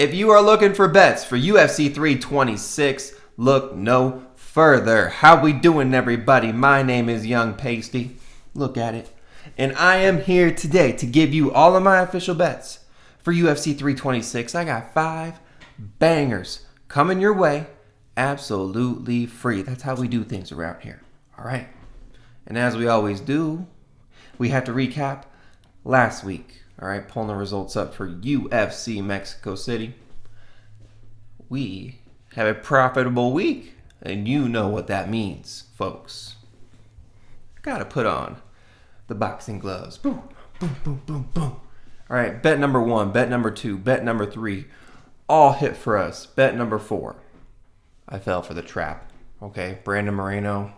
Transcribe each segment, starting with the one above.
If you are looking for bets for UFC 326, look no further. How we doing, everybody? My name is Young Pasty. Look at it. And I am here today to give you all of my official bets for UFC 326. I got 5 bangers coming your way absolutely free. That's how we do things around here. All right. And as we always do, we have to recap last week. All right, pulling the results up for UFC Mexico City. We have a profitable week, and you know what that means, folks. Gotta put on the boxing gloves. Boom, boom, boom, boom, boom. All right, bet number 1, bet number 2, bet number 3, all hit for us. Bet number 4, I fell for the trap. Okay, Brandon Moreno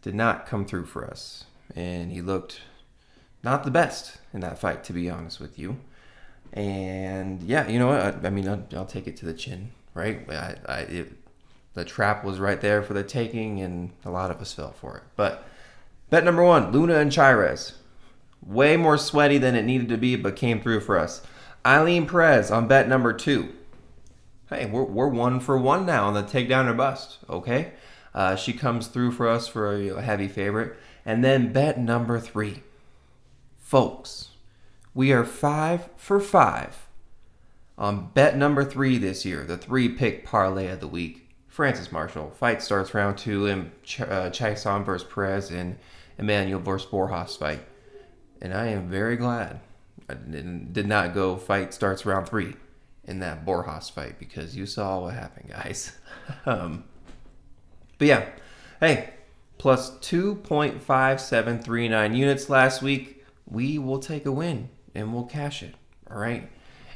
did not come through for us, and he looked not the best in that fight, to be honest with you. And yeah, you know what? I mean, I'll take it to the chin, right? The trap was right there for the taking, and a lot of us fell for it. But bet number 1, Luna and Chirez. Way more sweaty than it needed to be, but came through for us. Eileen Perez on bet number 2. Hey, we're 1 for 1 now on the takedown or bust, okay? She comes through for us for a heavy favorite. And then bet number 3. Folks, we are 5 for 5 on bet number 3 this year, the 3-pick parlay of the week. Francis Marshall, fight starts round 2, and Chaison versus Perez and Emmanuel versus Borjas fight. And I am very glad I did not go fight starts round 3 in that Borjas fight, because you saw what happened, guys. But yeah, hey, plus 2.5739 units last week. We will take a win and we'll cash it, all right?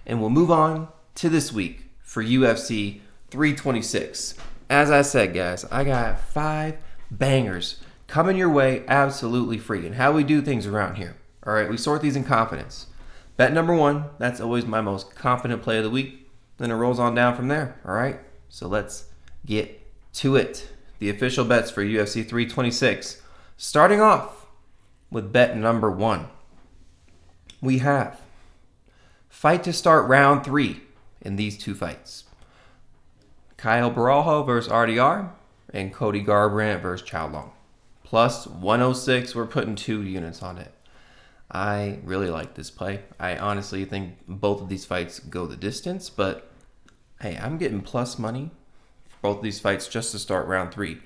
And we'll move on to this week for UFC 326. As I said, guys, I got 5 bangers coming your way absolutely free. And how we do things around here, all right? We sort these in confidence. Bet number 1, that's always my most confident play of the week. Then it rolls on down from there, all right? So let's get to it. The official bets for UFC 326. Starting off with bet number 1. We have fight to start round 3 in these 2 fights. Caio versus RDR and Cody Garbrandt versus Chao Long. Plus 106, we're putting 2 units on it. I really like this play. I honestly think both of these fights go the distance, but hey, I'm getting plus money for both of these fights just to start round 3.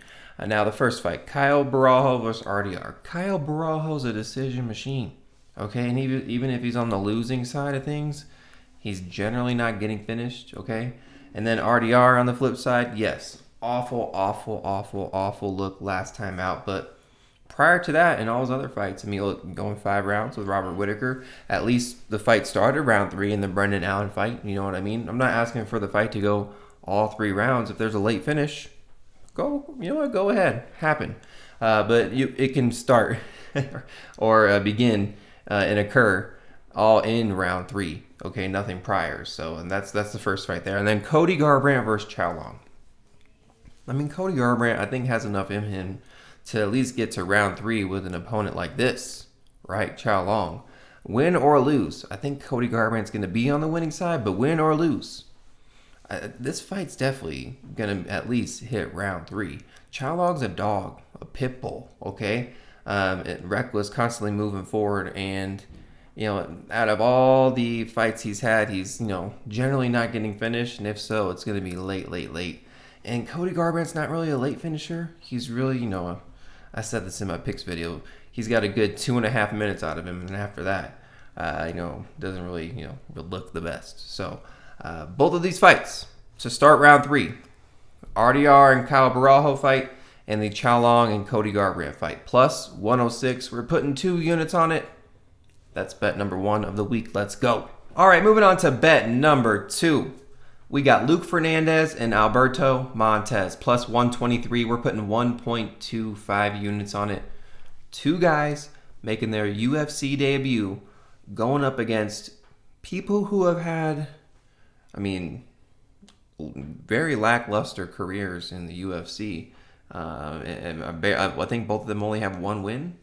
Now the first fight, Caio versus RDR. Caio is a decision machine. Okay, and even if he's on the losing side of things, he's generally not getting finished, okay? And then RDR on the flip side, yes, awful look last time out. But prior to that, in all his other fights, I mean, look, going 5 rounds with Robert Whittaker, at least the fight started round 3 in the Brendan Allen fight, you know what I mean? I'm not asking for the fight to go all 3 rounds. If there's a late finish, go ahead, happen. But it can start or begin and occur all in round 3. Okay, nothing prior. So, and that's the first fight there. And then Cody Garbrandt versus Chao Long. I mean, Cody Garbrandt, I think, has enough in him to at least get to round 3 with an opponent like this, right? Chao Long. Win or lose, I think Cody Garbrandt's going to be on the winning side, but win or lose, this fight's definitely going to at least hit round 3. Chao Long's a dog, a pit bull, okay? Reckless, constantly moving forward, and out of all the fights he's had, he's generally not getting finished, and if so, it's going to be late. And Cody Garbrandt's not really a late finisher. He's really, I said this in my picks video, he's got a good 2.5 minutes out of him, and after that, doesn't really, look the best. So both of these fights to start round 3, RDR and Caio Borralho fight, and the Chao Long and Cody Garbrandt fight. Plus 106. We're putting 2 units on it. That's bet number 1 of the week. Let's go. All right, moving on to bet number 2. We got Luke Fernandez and Alberto Montes. Plus 123. We're putting 1.25 units on it. 2 guys making their UFC debut, going up against people who have had, very lackluster careers in the UFC. And I think both of them only have 1 win.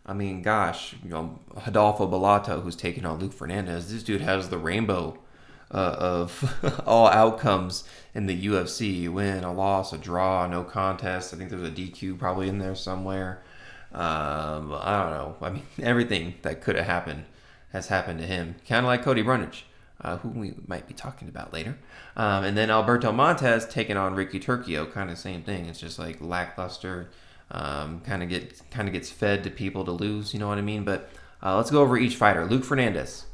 I mean, gosh, Rodolfo Bellato, who's taking on Luke Fernandez, this dude has the rainbow of all outcomes in the UFC. You win, a loss, a draw, no contest. I think there's a DQ probably in there somewhere. I don't know. I mean, everything that could have happened has happened to him. Kind of like Cody Brundage, who we might be talking about later. And then Alberto Montes taking on Ricky Turcios, kind of same thing. It's just like lackluster. Kind of gets fed to people to lose. You know what I mean? But let's go over each fighter. Luke Fernandez.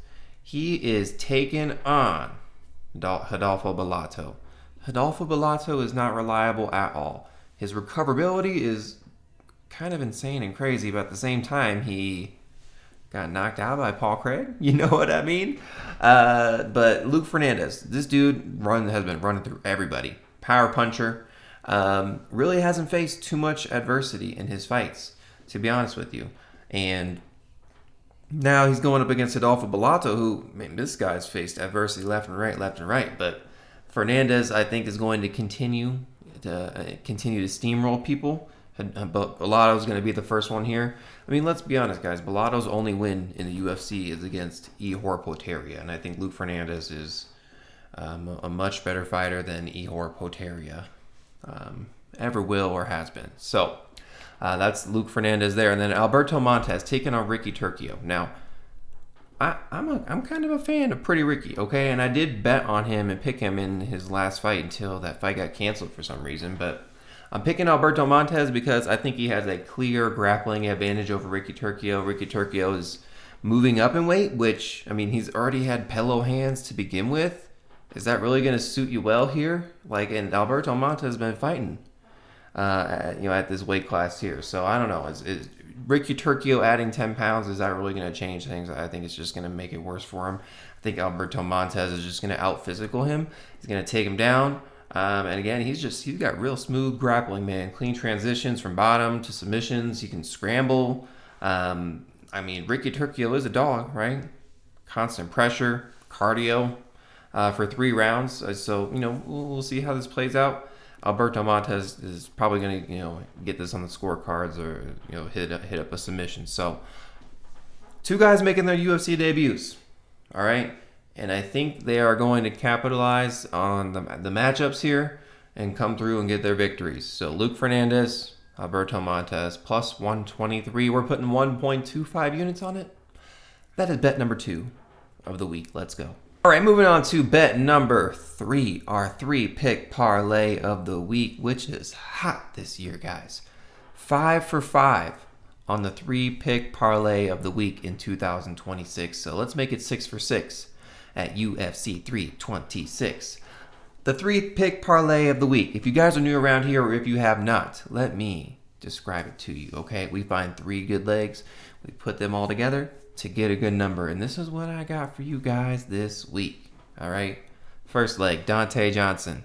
He is taking on Rodolfo Bellato. Rodolfo Bellato is not reliable at all. His recoverability is kind of insane and crazy, but at the same time, he got knocked out by Paul Craig. You know what I mean? But Luke Fernandez, this dude has been running through everybody. Power puncher. Really hasn't faced too much adversity in his fights, to be honest with you. And now he's going up against Rodolfo Bellato, who, man, this guy's faced adversity left and right. But Fernandez, I think, is going to continue to steamroll people. Bellato's going to be the first one here. I mean, let's be honest, guys. Bellato's only win in the UFC is against Ihor Potieria, and I think Luke Fernandez is a much better fighter than Ihor Potieria ever will or has been. So that's Luke Fernandez there, and then Alberto Montes taking on Ricky Turcios. Now, I'm kind of a fan of Pretty Ricky, okay, and I did bet on him and pick him in his last fight until that fight got canceled for some reason, but I'm picking Alberto Montes because I think he has a clear grappling advantage over Ricky Turcios. Ricky Turcios is moving up in weight, which, I mean, he's already had pillow hands to begin with. Is that really going to suit you well here? And Alberto Montes has been fighting, at this weight class here. So I don't know. Is Ricky Turcios adding 10 pounds, is that really going to change things? I think it's just going to make it worse for him. I think Alberto Montes is just going to out-physical him. He's going to take him down. And again, he's got real smooth grappling, man. Clean transitions from bottom to submissions. He can scramble. Ricky Turcios is a dog, right? Constant pressure, cardio for 3 rounds. So, we'll see how this plays out. Alberto Montes is probably going to, get this on the scorecards or, hit up a submission. So, 2 guys making their UFC debuts. All right. And I think they are going to capitalize on the matchups here and come through and get their victories. So Luke Fernandez, Alberto Montes, plus 123. We're putting 1.25 units on it. That is bet number 2 of the week. Let's go. All right, moving on to bet number 3, our 3-pick parlay of the week, which is hot this year, guys. 5 for 5 on the 3-pick parlay of the week in 2026. So let's make it 6 for 6. At UFC 326. The 3-pick parlay of the week. If you guys are new around here or if you have not, let me describe it to you, okay? We find 3 good legs. We put them all together to get a good number. And this is what I got for you guys this week, all right? First leg, Dante Johnson.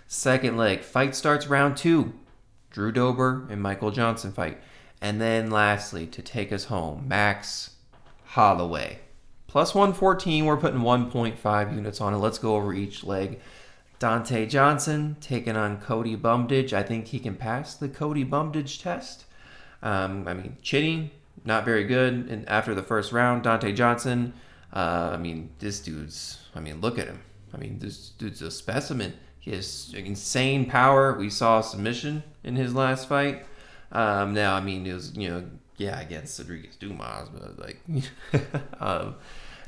Second leg, fight starts round 2. Drew Dober and Michael Johnson fight. And then lastly, to take us home, Max Holloway. Plus 114, we're putting 1.5 units on it. Let's go over each leg. Dante Johnson taking on Cody Brundage. I think he can pass the Cody Brundage test. Chinny, not very good. And after the first round, Dante Johnson, this dude's, look at him. This dude's a specimen. He has insane power. We saw a submission in his last fight. It was, against Rodrigues Dumas, but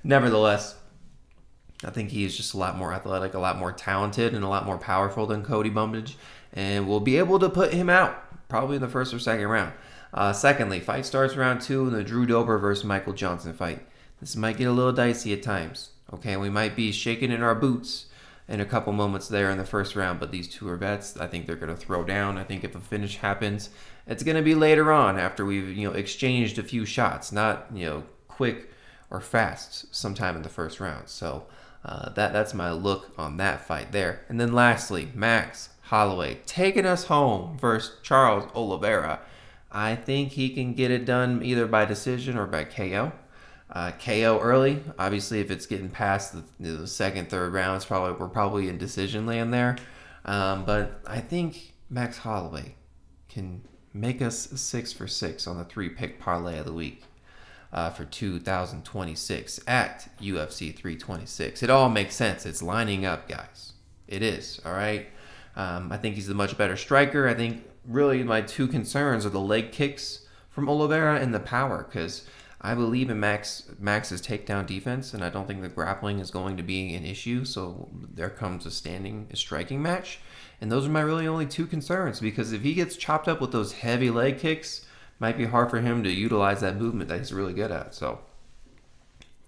nevertheless, I think he is just a lot more athletic, a lot more talented, and a lot more powerful than Cody Brundage, and we'll be able to put him out probably in the first or second round. Secondly, fight starts round 2 in the Drew Dober versus Michael Johnson fight. This might get a little dicey at times. Okay, we might be shaking in our boots in a couple moments there in the first round, but these 2 are bets. I think they're going to throw down. I think if a finish happens, it's going to be later on after we've exchanged a few shots, not quick or fast sometime in the first round. So that's my look on that fight there. And then lastly, Max Holloway taking us home versus Charles Oliveira. I think he can get it done either by decision or by KO. KO early. Obviously, if it's getting past the second, third rounds, we're probably in decision land there. But I think Max Holloway can make us 6 for 6 on the 3-pick parlay of the week. for 2026 at UFC 326. It all makes sense. It's lining up, guys. It is, all right? I think he's a much better striker. I think really my two concerns are the leg kicks from Oliviera and the power, because I believe in Max's takedown defense, and I don't think the grappling is going to be an issue. So there comes a striking match. And those are my really only two concerns, because if he gets chopped up with those heavy leg kicks, it might be hard for him to utilize that movement that he's really good at. So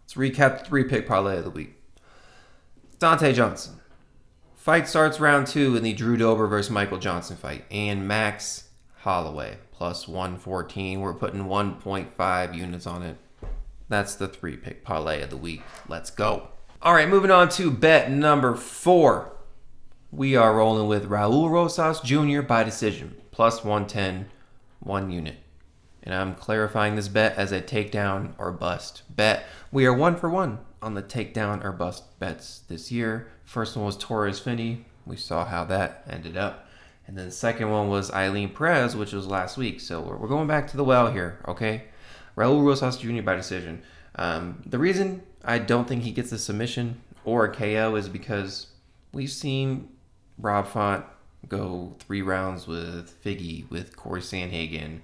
let's recap the 3-pick parlay of the week. Dante Johnson. Fight starts round 2 in the Drew Dober versus Michael Johnson fight. And Max Holloway, plus 114. We're putting 1.5 units on it. That's the 3-pick parlay of the week. Let's go. All right, moving on to bet number 4. We are rolling with Raul Rosas Jr. by decision, plus 110, 1 unit. And I'm clarifying this bet as a takedown or bust bet. We are 1 for 1 on the takedown or bust bets this year. First one was Torres Finney. We saw how that ended up. And then the second one was Eileen Perez, which was last week. So we're going back to the well here, okay? Raul Rosas Jr. by decision. The reason I don't think he gets a submission or a KO is because we've seen Rob Font go 3 rounds with Figgy, with Corey Sandhagen,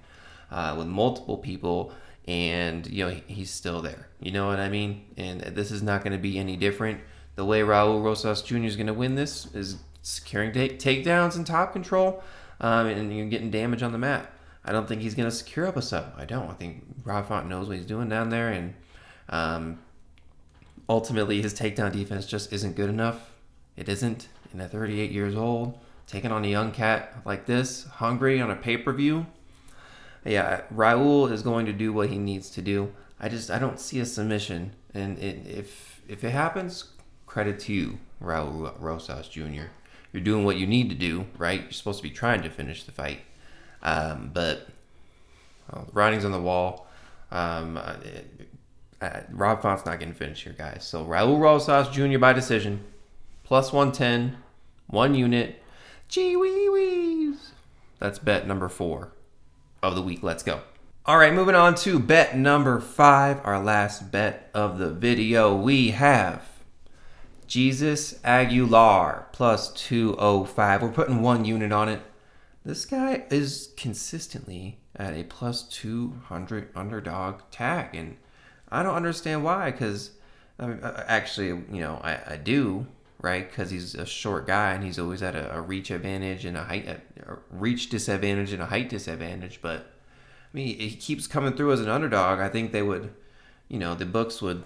with multiple people, and he's still there. You know what I mean? And this is not going to be any different. The way Raul Rosas Jr. is going to win this is securing takedowns and top control, and you're getting damage on the mat. I don't think he's going to secure up a sub. I don't. I think Rob Font knows what he's doing down there, and ultimately his takedown defense just isn't good enough. It isn't. And at 38 years old, taking on a young cat like this, hungry on a pay-per-view. Yeah, Raul is going to do what he needs to do. I don't see a submission. And if it happens, credit to you, Raul Rosas Jr. You're doing what you need to do, right? You're supposed to be trying to finish the fight. But the writing's on the wall. Rob Font's not getting finished here, guys. So Raul Rosas Jr. by decision. Plus 110, 1 unit. Gee wee wees. That's bet number 4 of the week. Let's go. All right, moving on to bet number 5, our last bet of the video. We have Jesus Aguilar, plus 205. We're putting 1 unit on it. This guy is consistently at a plus 200 underdog tag, and I don't understand why, because I do. Right, because he's a short guy and he's always at a reach advantage and a reach disadvantage and a height disadvantage. But I mean, he keeps coming through as an underdog. I think they would, the books would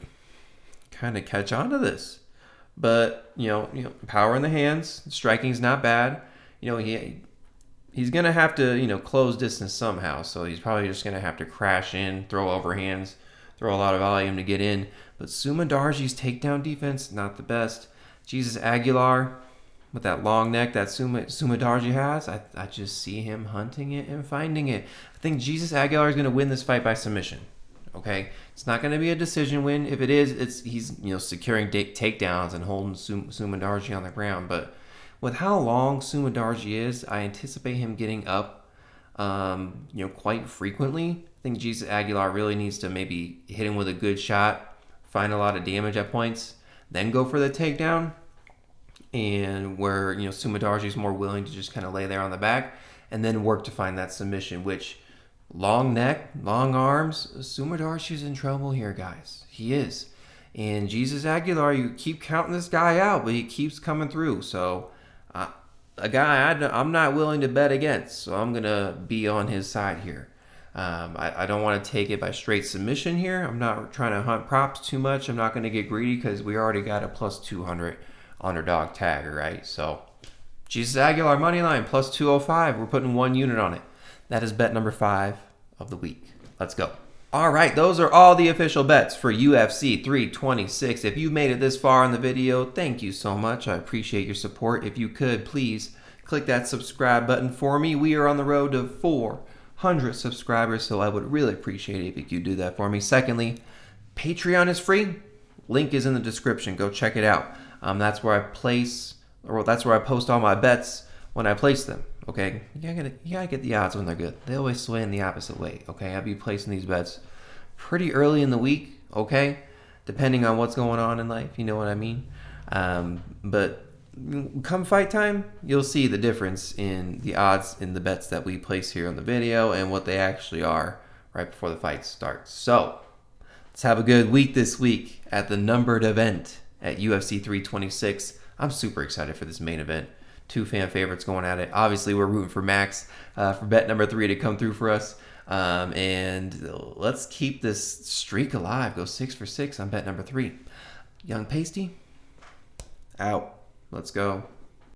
kind of catch on to this. But power in the hands, striking's not bad. He's gonna have to close distance somehow. So he's probably just gonna have to crash in, throw overhands, throw a lot of volume to get in. But Sumudaerji's takedown defense, not the best. Jesus Aguilar, with that long neck that Sumudaerji has, I just see him hunting it and finding it. I think Jesus Aguilar is going to win this fight by submission. Okay, it's not going to be a decision win. If it is, he's securing takedowns and holding Sumudaerji on the ground. But with how long Sumudaerji is, I anticipate him getting up, quite frequently. I think Jesus Aguilar really needs to maybe hit him with a good shot, find a lot of damage at points, then go for the takedown, and where Sumudaerji is more willing to just kind of lay there on the back and then work to find that submission, which long neck, long arms, Sumudaerji's in trouble here, guys. He is. And Jesus Aguilar, you keep counting this guy out, but he keeps coming through. So a guy I'm not willing to bet against, so I'm going to be on his side here. I don't want to take it by straight submission here. I'm not trying to hunt props too much. I'm not going to get greedy because we already got a plus 200 underdog tag, right? So Jesus Aguilar money line plus 205. We're putting 1 unit on it. That is bet number 5 of the week. Let's go. All right, those are all the official bets for UFC 326. If you made it this far in the video, thank you so much. I appreciate your support. If you could, please click that subscribe button for me. We are on the road to 400 subscribers, so I would really appreciate it if you could do that for me. Secondly, Patreon is free. Link is in the description. Go check it out. That's where I post all my bets when I place them. Okay, you gotta get the odds when they're good. They always sway in the opposite way. Okay, I'll be placing these bets pretty early in the week, okay? Depending on what's going on in life, you know what I mean? But come fight time, you'll see the difference in the odds in the bets that we place here on the video and what they actually are right before the fight starts. So let's have a good week this week at the numbered event at UFC 326. I'm super excited for this main event. 2 fan favorites going at it. Obviously, we're rooting for Max for bet number 3 to come through for us. And let's keep this streak alive. Go 6 for 6 on bet number 3. Young Pasty, out. Let's go.